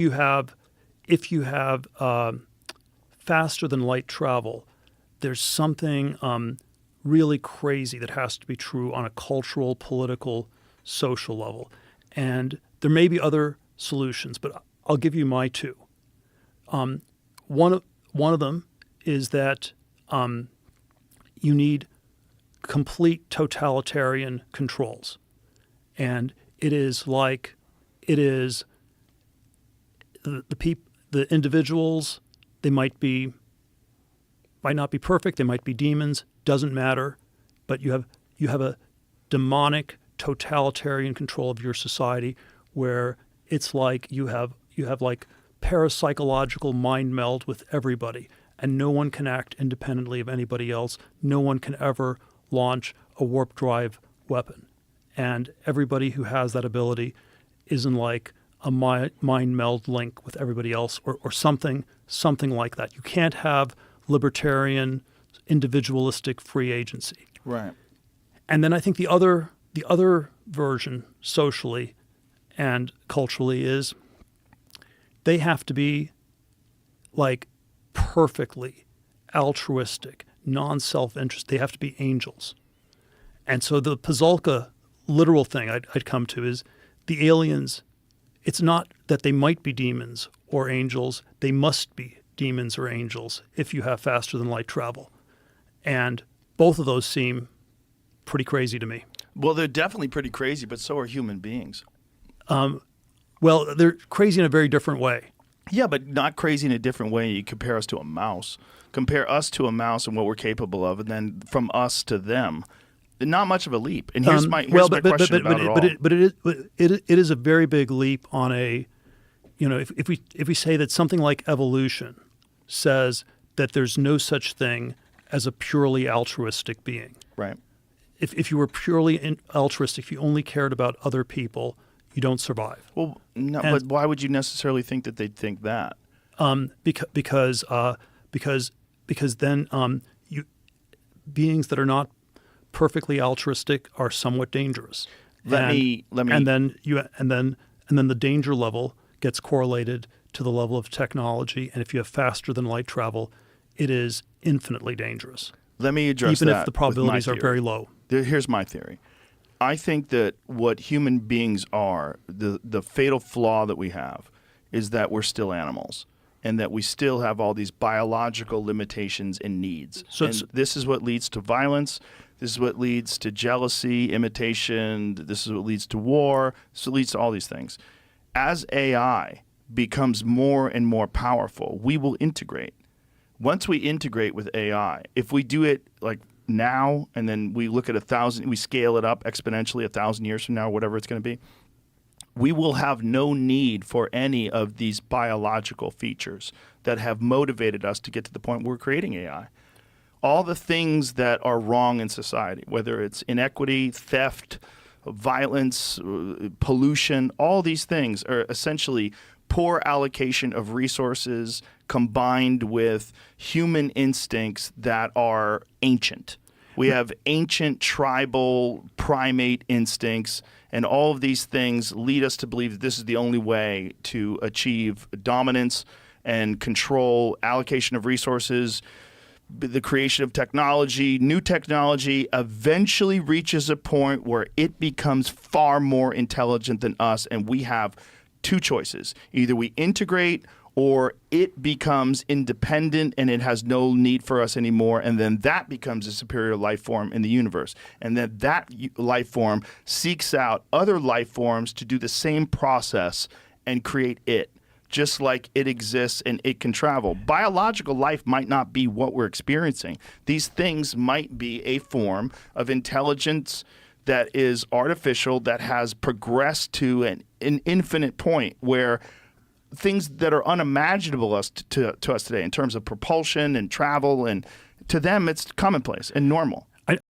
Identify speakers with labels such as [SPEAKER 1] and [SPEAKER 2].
[SPEAKER 1] you have, if you have faster than light travel, there's something really crazy that has to be true on a cultural, political, social level. And there may be other solutions, but I'll give you my two. One of them is that you need complete totalitarian controls. And it is the individuals, they might not be perfect, they might be demons, doesn't matter, but you have a demonic totalitarian control of your society where it's like you have like parapsychological mind meld with everybody, and no one can act independently of anybody else. No one can ever launch a warp drive weapon. And everybody who has that ability is in like a mind meld link with everybody else or something like that. You can't have libertarian, individualistic free agency.
[SPEAKER 2] Right.
[SPEAKER 1] And then I think the other version socially and culturally is they have to be like perfectly altruistic, non-self-interest. They have to be angels. And so the Pazulka literal thing I'd come to is the aliens, it's not that they might be demons or angels. They must be demons or angels if you have faster than light travel. And both of those seem pretty crazy to me.
[SPEAKER 2] Well, they're definitely pretty crazy, but so are human beings.
[SPEAKER 1] Well, they're crazy in a very different way.
[SPEAKER 2] Yeah, but not crazy in a different way. You compare us to a mouse. Compare us to a mouse and what we're capable of, and then from us to them. Not much of a leap. And here's my question about it all.
[SPEAKER 1] But it is a very big leap on a, if we say that something like evolution says that there's no such thing as a purely altruistic being.
[SPEAKER 2] Right.
[SPEAKER 1] If you were purely altruistic, if you only cared about other people, you don't survive.
[SPEAKER 2] Well, no, but why would you necessarily think that they'd think that?
[SPEAKER 1] Because then beings that are not perfectly altruistic are somewhat dangerous. And then the danger level gets correlated to the level of technology. And if you have faster than light travel, it is infinitely dangerous.
[SPEAKER 2] Let me address
[SPEAKER 1] even
[SPEAKER 2] that
[SPEAKER 1] if the probabilities are very low.
[SPEAKER 2] Here's my theory. I think that what human beings are, the fatal flaw that we have, is that we're still animals, and that we still have all these biological limitations and needs. And this is what leads to violence. This is what leads to jealousy, imitation. This is what leads to war. This is what leads to all these things. As AI becomes more and more powerful, we will integrate. Once we integrate with AI, if we do it like now, and then we look at 1,000, we scale it up exponentially 1,000 years from now, whatever it's going to be, we will have no need for any of these biological features that have motivated us to get to the point where we're creating AI. All the things that are wrong in society, whether it's inequity, theft, violence, pollution, all these things are essentially poor allocation of resources combined with human instincts that are ancient. We have ancient tribal primate instincts, and all of these things lead us to believe that this is the only way to achieve dominance and control, allocation of resources. The creation of technology, new technology, eventually reaches a point where it becomes far more intelligent than us, and we have two choices. Either we integrate or it becomes independent and it has no need for us anymore, and then that becomes a superior life form in the universe. And then that life form seeks out other life forms to do the same process and create it, just like it exists and it can travel. Biological life might not be what we're experiencing. These things might be a form of intelligence that is artificial, that has progressed to an infinite point where things that are unimaginable to us today in terms of propulsion and travel, and to them it's commonplace and normal.